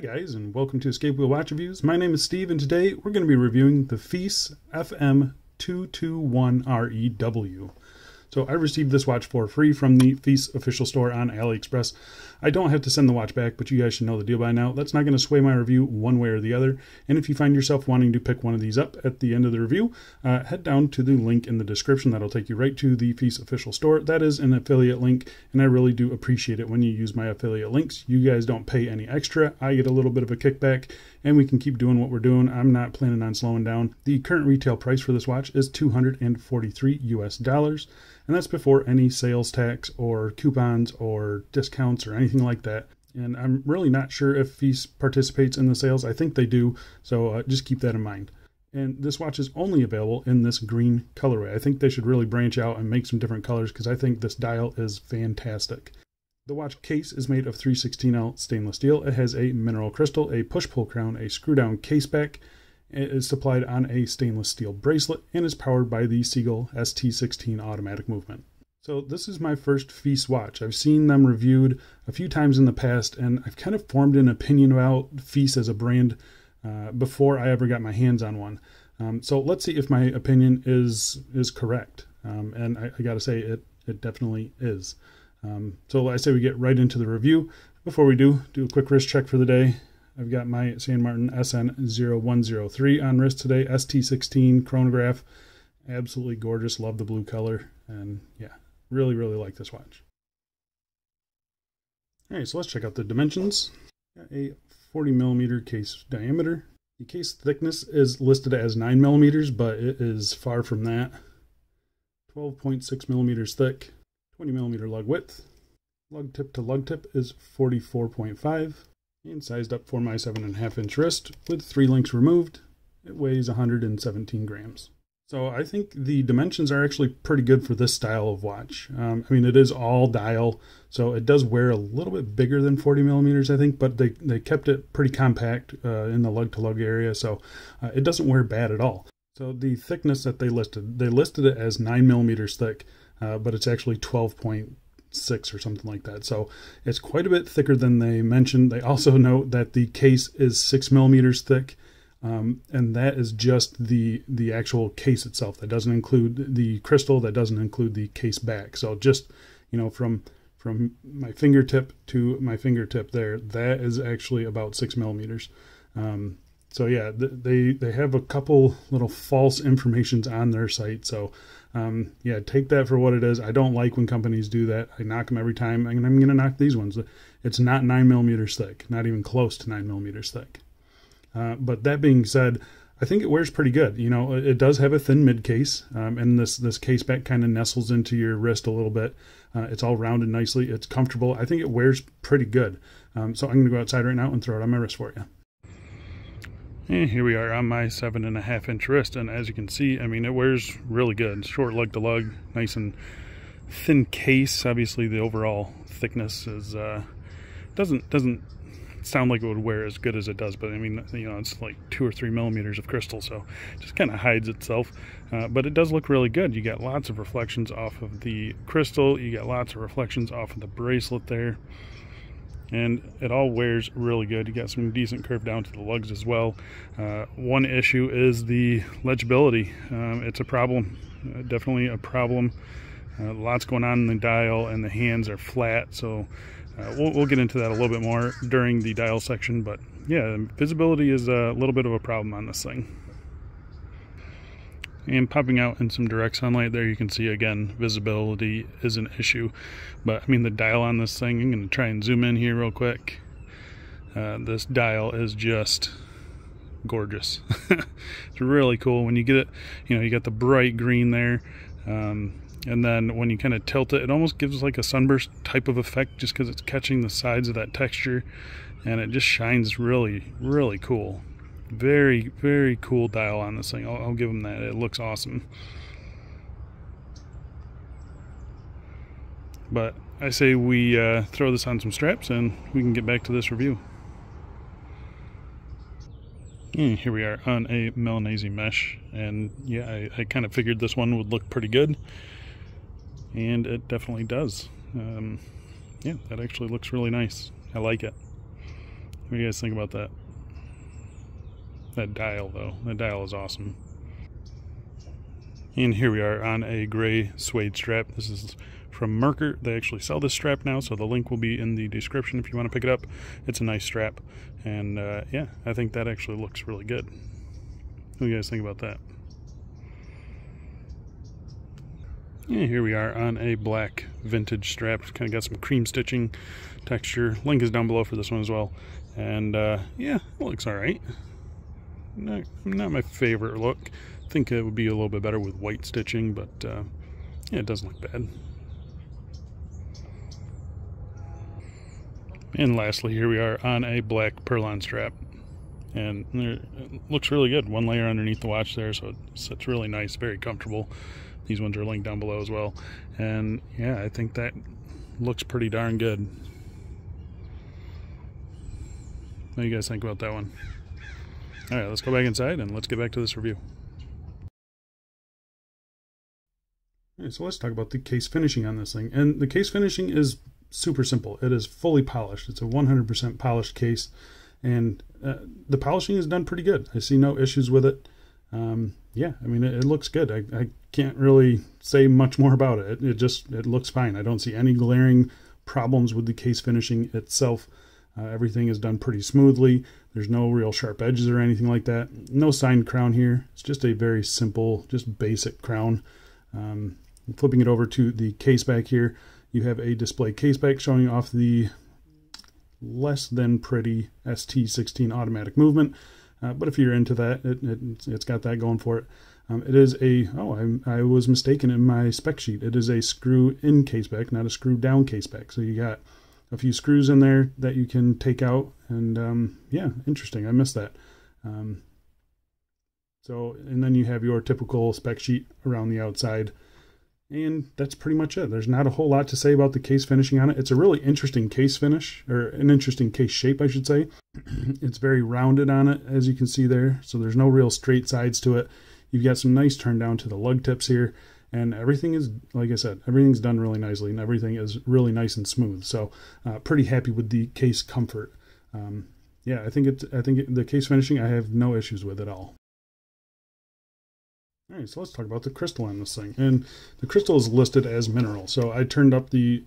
guys, and welcome to Escape Wheel Watch Reviews. My name is Steve, and today we're going to be reviewing the Feice FM221REW. So I received this watch for free from the Feice official store on AliExpress. I don't have to send the watch back, but you guys should know the deal by now. That's not going to sway my review one way or the other. And if you find yourself wanting to pick one of these up at the end of the review, head down to the link in the description. That'll take you right to the Feice official store. That is an affiliate link, and I really do appreciate it when you use my affiliate links. You guys don't pay any extra. I get a little bit of a kickback, and we can keep doing what we're doing. I'm not planning on slowing down. The current retail price for this watch is $243 US, and that's before any sales tax or coupons or discounts or anything like that. And I'm really not sure if Feice participates in the sales. I think they do, so just keep that in mind. And this watch is only available in this green colorway. I think they should really branch out and make some different colors because I think this dial is fantastic. The watch case is made of 316L stainless steel. It has a mineral crystal, a push-pull crown, a screw-down case back. It is supplied on a stainless steel bracelet and is powered by the Seagull ST16 automatic movement. So this is my first Feice watch. I've seen them reviewed a few times in the past, and I've kind of formed an opinion about Feice as a brand before I ever got my hands on one. So let's see if my opinion is correct. And I gotta say it definitely is. So I say we get right into the review. Before we do a quick wrist check for the day. I've got my San Martin SN0103 on wrist today, ST16 chronograph. Absolutely gorgeous, love the blue color, and yeah, really like this watch. Alright, so let's check out the dimensions. Got a 40mm case diameter. The case thickness is listed as 9mm, but it is far from that. 12.6mm thick, 20mm lug width. Lug tip to lug tip is 44.5. And sized up for my 7.5-inch wrist with 3 links removed. It weighs 117 grams. So I think the dimensions are actually pretty good for this style of watch. I mean, it is all dial, so it does wear a little bit bigger than 40mm, I think, but they kept it pretty compact in the lug-to-lug area, so it doesn't wear bad at all. So the thickness that they listed it as 9mm thick, but it's actually 12.6 or something like that. So it's quite a bit thicker than they mentioned. They also note that the case is 6mm thick, and that is just the actual case itself. That doesn't include the crystal. That doesn't include the case back. So just, you know, from my fingertip to my fingertip there, that is actually about 6mm. So yeah, they have a couple little false informations on their site. So yeah, take that for what it is. I don't like when companies do that. I knock them every time, and I'm going to knock these ones. It's not 9mm thick, not even close to 9mm thick. But that being said, I think it wears pretty good. You know, it does have a thin mid case, and this case back kind of nestles into your wrist a little bit. It's all rounded nicely. It's comfortable. I think it wears pretty good. So I'm going to go outside right now and throw it on my wrist for you. And here we are on my 7.5-inch wrist, and as you can see, I mean, it wears really good. Short lug to lug, nice and thin case. Obviously, the overall thickness is doesn't sound like it would wear as good as it does, but I mean, you know, it's like 2 or 3 millimeters of crystal, so it just kind of hides itself. But it does look really good. You got lots of reflections off of the crystal. You got lots of reflections off of the bracelet there. And it all wears really good. You got some decent curve down to the lugs as well. One issue is the legibility. It's a problem, definitely a problem. Lots going on in the dial, and the hands are flat. So we'll get into that a little bit more during the dial section. But yeah, visibility is a little bit of a problem on this thing. And popping out in some direct sunlight there, you can see again, visibility is an issue. But I mean, the dial on this thing, I'm going to try and zoom in here real quick. This dial is just gorgeous. It's really cool when you get it. You know, you got the bright green there, and then when you kind of tilt it, it almost gives like a sunburst type of effect, just because it's catching the sides of that texture, and it just shines really cool. Very cool dial on this thing. I'll give them that. It looks awesome. But I say we throw this on some straps and we can get back to this review. And here we are on a Milanese mesh, and yeah, I kind of figured this one would look pretty good, and it definitely does. Yeah, that actually looks really nice. I like it. What do you guys think about that? That dial, though. That dial is awesome. And here we are on a gray suede strap. This is from Merker. They actually sell this strap now, so the link will be in the description if you want to pick it up. It's a nice strap, and yeah, I think that actually looks really good. What do you guys think about that? Yeah, here we are on a black vintage strap. Kind of got some cream stitching texture. Link is down below for this one as well. And yeah, it looks alright. Not my favorite look. I think it would be a little bit better with white stitching, but yeah, it doesn't look bad. And lastly, here we are on a black Perlon strap. And it looks really good. One layer underneath the watch there, so it's really nice, very comfortable. These ones are linked down below as well. And yeah, I think that looks pretty darn good. What do you guys think about that one? Alright, let's go back inside and let's get back to this review. Alright, so let's talk about the case finishing on this thing. And the case finishing is super simple. It is fully polished. It's a 100% polished case. And the polishing is done pretty good. I see no issues with it. Yeah, I mean, it looks good. I can't really say much more about it. It looks fine. I don't see any glaring problems with the case finishing itself. Everything is done pretty smoothly. There's no real sharp edges or anything like that. No signed crown here. It's just a very simple, just basic crown. Flipping it over to the case back here, you have a display case back showing off the less than pretty ST16 automatic movement. But if you're into that, it's got that going for it. It is a, I was mistaken in my spec sheet. It is a screw-in case back, not a screw-down case back. So you got a few screws in there that you can take out, and yeah, interesting. I missed that. And then you have your typical spec sheet around the outside, and that's pretty much it. There's not a whole lot to say about the case finishing on it. It's a really interesting case finish, or an interesting case shape, I should say. It's very rounded on it, as you can see there, so there's no real straight sides to it. You've got some nice turn down to the lug tips here, and everything is, like I said, everything's done really nicely, and everything is really nice and smooth. So pretty happy with the case comfort. Yeah, I think the case finishing I have no issues with at all. All right, so let's talk about the crystal on this thing. And the crystal is listed as mineral. So I turned up the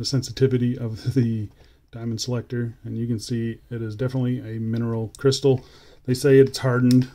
sensitivity of the diamond selector, and you can see it is definitely a mineral crystal. They say it's hardened,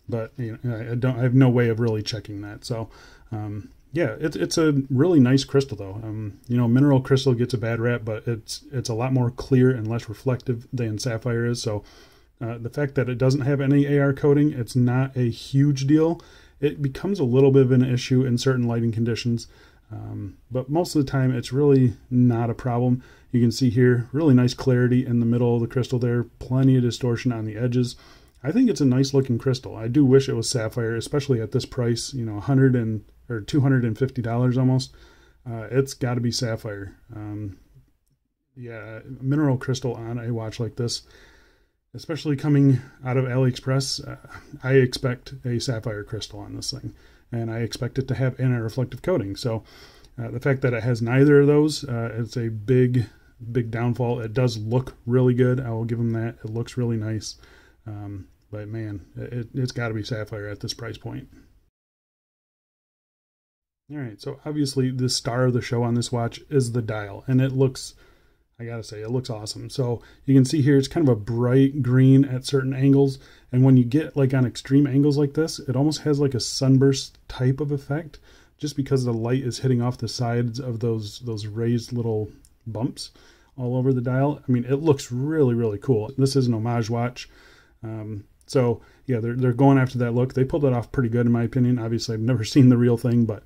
but you know, I have no way of really checking that. So yeah, it's a really nice crystal though. You know, mineral crystal gets a bad rap, but it's a lot more clear and less reflective than sapphire is. So the fact that it doesn't have any AR coating, it's not a huge deal. It becomes a little bit of an issue in certain lighting conditions, but most of the time it's really not a problem. You can see here really nice clarity in the middle of the crystal there, plenty of distortion on the edges. I think it's a nice looking crystal. I do wish it was sapphire, especially at this price, you know, $250 almost. It's got to be sapphire. Yeah, mineral crystal on a watch like this, especially coming out of AliExpress, I expect a sapphire crystal on this thing, and I expect it to have anti-reflective coating. So the fact that it has neither of those, it's a big downfall. It does look really good. I will give them that. It looks really nice. But man, it's got to be sapphire at this price point. All right, so obviously the star of the show on this watch is the dial, and it looks, I gotta say, it looks awesome. So you can see here, it's kind of a bright green at certain angles. And when you get like on extreme angles like this, it almost has like a sunburst type of effect, just because the light is hitting off the sides of those raised little bumps all over the dial. I mean, it looks really, really cool. This is an homage watch. So yeah, they're going after that look. They pulled it off pretty good in my opinion. Obviously I've never seen the real thing, but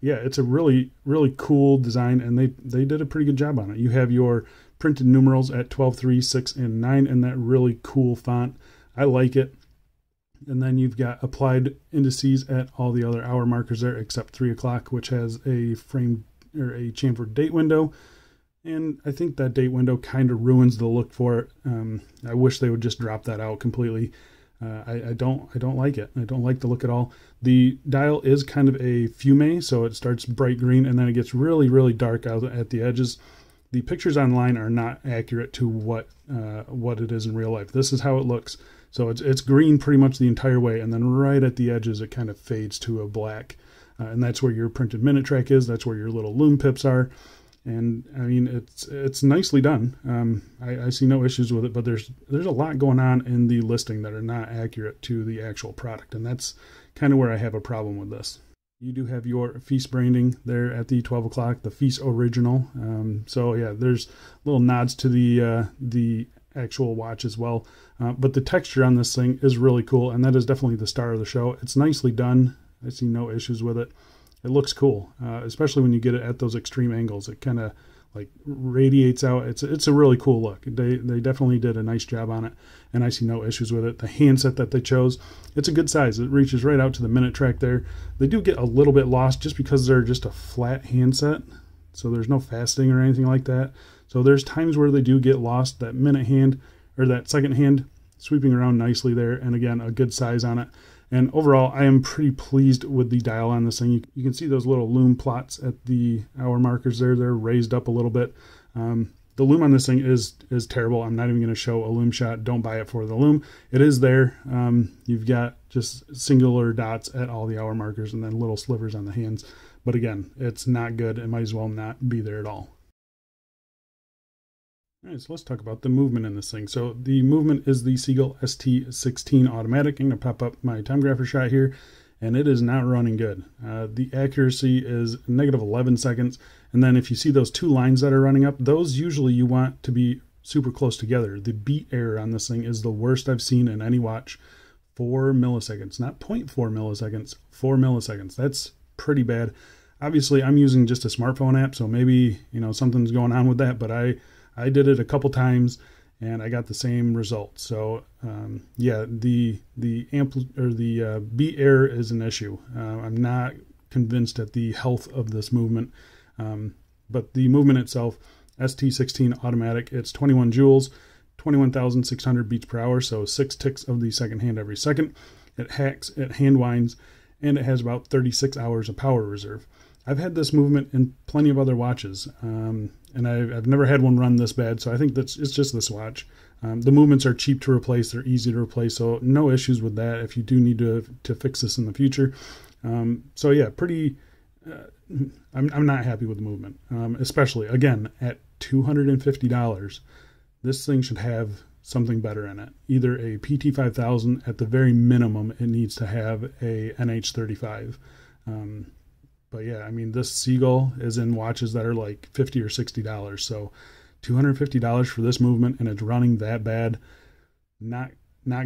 yeah, it's a really, really cool design, and they did a pretty good job on it. You have your printed numerals at 12, 3, 6, and 9 in that really cool font. I like it. And then you've got applied indices at all the other hour markers there, except 3 o'clock, which has a framed or a chamfered date window. And I think that date window kind of ruins the look for it. I wish they would just drop that out completely. I don't like it. I don't like the look at all. The dial is kind of a fume, so it starts bright green and then it gets really, really dark out at the edges. the pictures online are not accurate to what it is in real life. This is how it looks. So it's green pretty much the entire way, and then right at the edges it kind of fades to a black. And that's where your printed minute track is. That's where your little loom pips are. And I mean, it's nicely done. I see no issues with it, but there's a lot going on in the listing that are not accurate to the actual product. And that's kind of where I have a problem with this. You do have your Feice branding there at the 12 o'clock, the Feice original. So yeah, there's little nods to the actual watch as well. But the texture on this thing is really cool, and that is definitely the star of the show. It's nicely done. I see no issues with it. It looks cool, especially when you get it at those extreme angles. It kind of like radiates out. It's a really cool look. They definitely did a nice job on it, and I see no issues with it. The handset that they chose, it's a good size. It reaches right out to the minute track there. They do get a little bit lost just because they're just a flat handset, so there's no fasting or anything like that. So there's times where they do get lost. That minute hand or that second hand sweeping around nicely there, and again, a good size on it. And overall, I am pretty pleased with the dial on this thing. You can see those little loom plots at the hour markers there. They're raised up a little bit. The loom on this thing is terrible. I'm not even going to show a loom shot. Don't buy it for the loom. It is there. You've got just singular dots at all the hour markers and then little slivers on the hands. But again, it's not good. It might as well not be there at all. All right, so let's talk about the movement in this thing. So the movement is the Seagull ST16 automatic. I'm going to pop up my time grapher shot here, and it is not running good. The accuracy is negative 11 seconds. And then if you see those two lines that are running up, those usually you want to be super close together. The beat error on this thing is the worst I've seen in any watch. 4 milliseconds, not 0.4 milliseconds, 4 milliseconds. That's pretty bad. Obviously, I'm using just a smartphone app, so maybe, you know, something's going on with that, but I did it a couple times and I got the same result. So yeah, the beat error is an issue. I'm not convinced at the health of this movement, but the movement itself, ST16 automatic, it's 21 joules, 21,600 beats per hour, so 6 ticks of the second hand every second. It hacks, it hand winds, and it has about 36 hours of power reserve. I've had this movement in plenty of other watches, and I've never had one run this bad, so I think it's just this watch. The movements are cheap to replace, they're easy to replace, so no issues with that if you do need to fix this in the future. So yeah, I'm not happy with the movement, especially, again, at $250. This thing should have something better in it. Either a PT5000, at the very minimum, it needs to have a NH35. But yeah, I mean, this Seagull is in watches that are like $50 or $60. So $250 for this movement, and it's running that bad. Not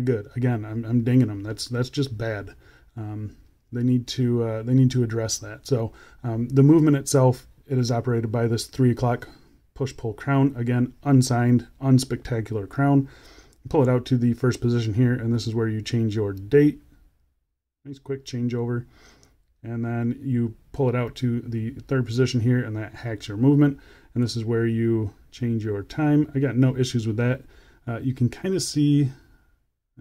good. Again, I'm dinging them. That's just bad. They need to address that. So the movement itself, it is operated by this 3 o'clock push-pull crown. Again, unsigned, unspectacular crown. Pull it out to the first position here, and this is where you change your date. Nice quick changeover. And then you pull it out to the third position here, and that hacks your movement. And this is where you change your time. I got no issues with that. You can kind of see,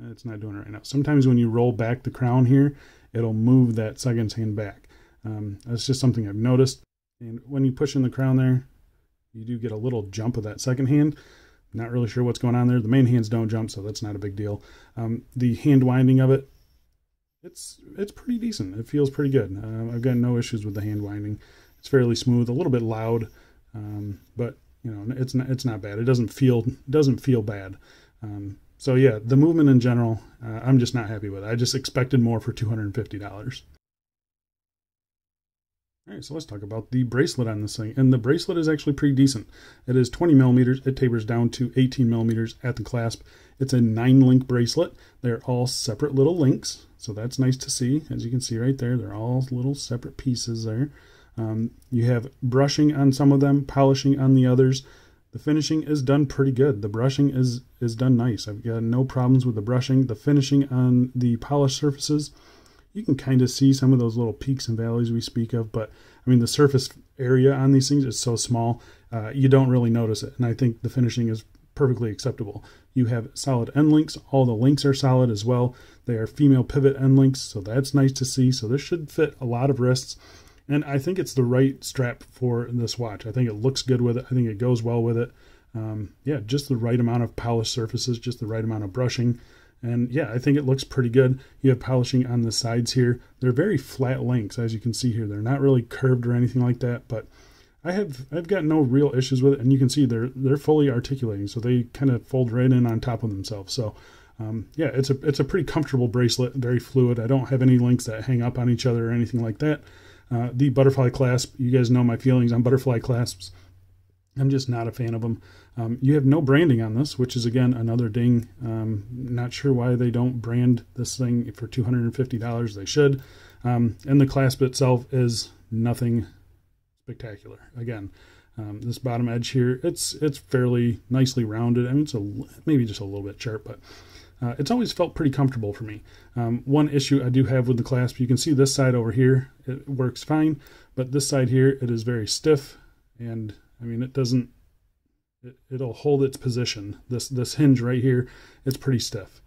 it's not doing it right now. Sometimes when you roll back the crown here, it'll move that seconds hand back. That's just something I've noticed. And when you push in the crown there, you do get a little jump of that second hand. Not really sure what's going on there. The main hands don't jump, so that's not a big deal. The hand winding of it, it's pretty decent. It feels pretty good. I've got no issues with the hand winding. It's fairly smooth, a little bit loud, but you know, it's not bad. It doesn't feel bad. So yeah, the movement in general, I'm just not happy with it. I just expected more for $250. All right, so let's talk about the bracelet on this thing. And the bracelet is actually pretty decent. It is 20 millimeters. It tapers down to 18 millimeters at the clasp. It's a 9-link bracelet. They're all separate little links, so that's nice to see. As you can see right there, they're all little separate pieces there. You have brushing on some of them, polishing on the others. The finishing is done pretty good. The brushing is done nice. I've got no problems with the brushing. The finishing on the polished surfaces, you can kind of see some of those little peaks and valleys we speak of, but I mean, the surface area on these things is so small, you don't really notice it. And I think the finishing is perfectly acceptable. You have solid end links. All the links are solid as well. They are female pivot end links, so that's nice to see. So this should fit a lot of wrists. And I think it's the right strap for this watch. I think it looks good with it. I think it goes well with it. Yeah, just the right amount of polished surfaces, just the right amount of brushing. And yeah, I think it looks pretty good. You have polishing on the sides here. They're very flat links, as you can see here. They're not really curved or anything like that, but I've got no real issues with it. And you can see they're fully articulating, so they kind of fold right in on top of themselves. So yeah, it's a pretty comfortable bracelet, very fluid. I don't have any links that hang up on each other or anything like that. The butterfly clasp, you guys know my feelings on butterfly clasps. I'm just not a fan of them. You have no branding on this, which is, again, another ding. Not sure why they don't brand this thing for $250. They should. And the clasp itself is nothing spectacular. Again, this bottom edge here, it's fairly nicely rounded. I mean, it's maybe just a little bit sharp, but it's always felt pretty comfortable for me. One issue I do have with the clasp, you can see this side over here, it works fine, but this side here, it is very stiff, and I mean, it'll hold its position. This hinge right here, it's pretty stiff.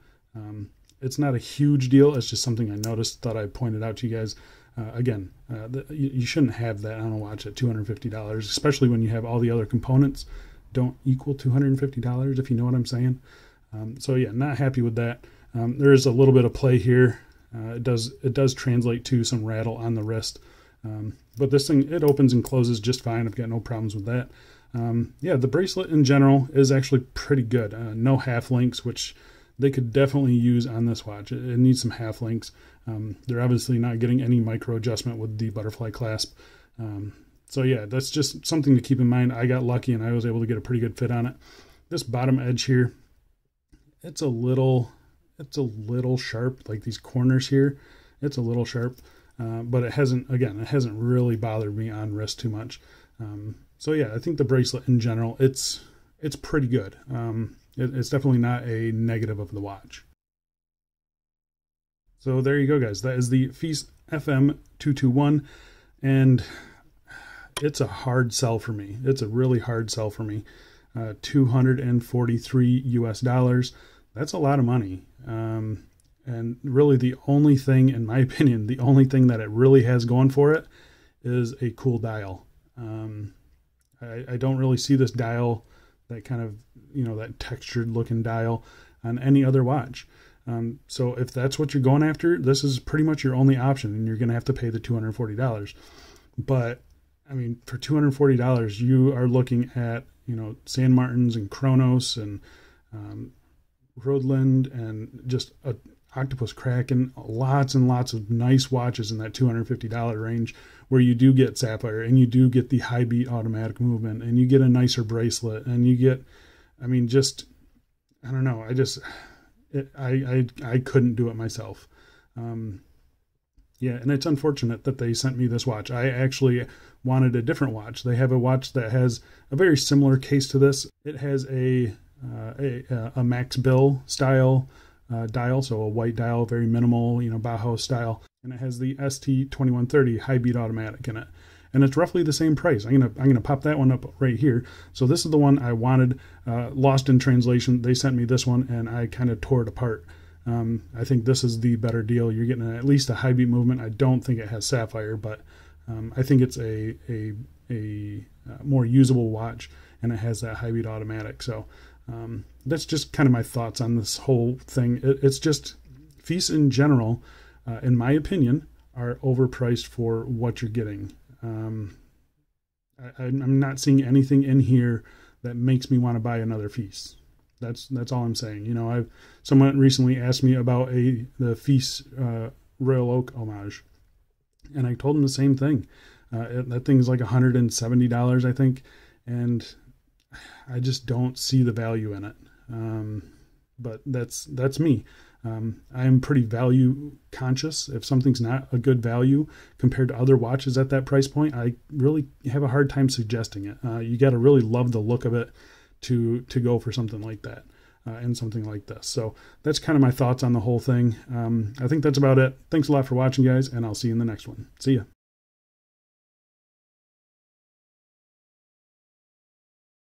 It's not a huge deal. It's just something I noticed, thought I pointed out to you guys. Again, you shouldn't have that on a watch at $250, especially when you have all the other components don't equal $250, if you know what I'm saying. So yeah, not happy with that. There is a little bit of play here. It does translate to some rattle on the wrist. But this thing, it opens and closes just fine. I've got no problems with that. Yeah, the bracelet in general is actually pretty good. No half links, which they could definitely use on this watch. It needs some half links. They're obviously not getting any micro adjustment with the butterfly clasp. So yeah, that's just something to keep in mind. I got lucky and I was able to get a pretty good fit on it. This bottom edge here, it's a little sharp, like these corners here. It's a little sharp, but it hasn't really bothered me on wrist too much. So yeah, I think the bracelet in general, it's pretty good. It's definitely not a negative of the watch. So there you go, guys. That is the Feice FM221, and it's a hard sell for me. It's a really hard sell for me. $243 US. That's a lot of money. And really the only thing, in my opinion, the only thing that it really has going for it is a cool dial. I don't really see this dial, that kind of, that textured looking dial on any other watch. So if that's what you're going after, this is pretty much your only option, and you're going to have to pay the $240. But I mean, for $240, you are looking at, San Martins and Chronos and Rodland and just a Octopus Kraken, lots and lots of nice watches in that $250 range, where you do get sapphire and you do get the high beat automatic movement and you get a nicer bracelet and you get, I mean, just, I don't know. I couldn't do it myself. Yeah. And it's unfortunate that they sent me this watch. I actually wanted a different watch. They have a watch that has a very similar case to this. It has a Max Bill style dial, so a white dial, very minimal, Bauhaus style, and it has the ST2130 high beat automatic in it, and it's roughly the same price. I'm gonna pop that one up right here. So this is the one I wanted. Lost in translation, they sent me this one, and I kind of tore it apart. I think this is the better deal. You're getting at least a high beat movement. I don't think it has sapphire, but I think it's a more usable watch, and it has that high beat automatic. So that's just kind of my thoughts on this whole thing. It's just, Feice in general, in my opinion, are overpriced for what you're getting. I'm not seeing anything in here that makes me want to buy another Feice. That's all I'm saying. Someone recently asked me about the Feice Royal Oak homage, and I told them the same thing. That thing's like $170, I think, and I just don't see the value in it. But that's me. I am pretty value conscious. If something's not a good value compared to other watches at that price point, I really have a hard time suggesting it. You got to really love the look of it to go for something like that, and something like this. So that's kind of my thoughts on the whole thing. I think that's about it. Thanks a lot for watching, guys, and I'll see you in the next one. See ya.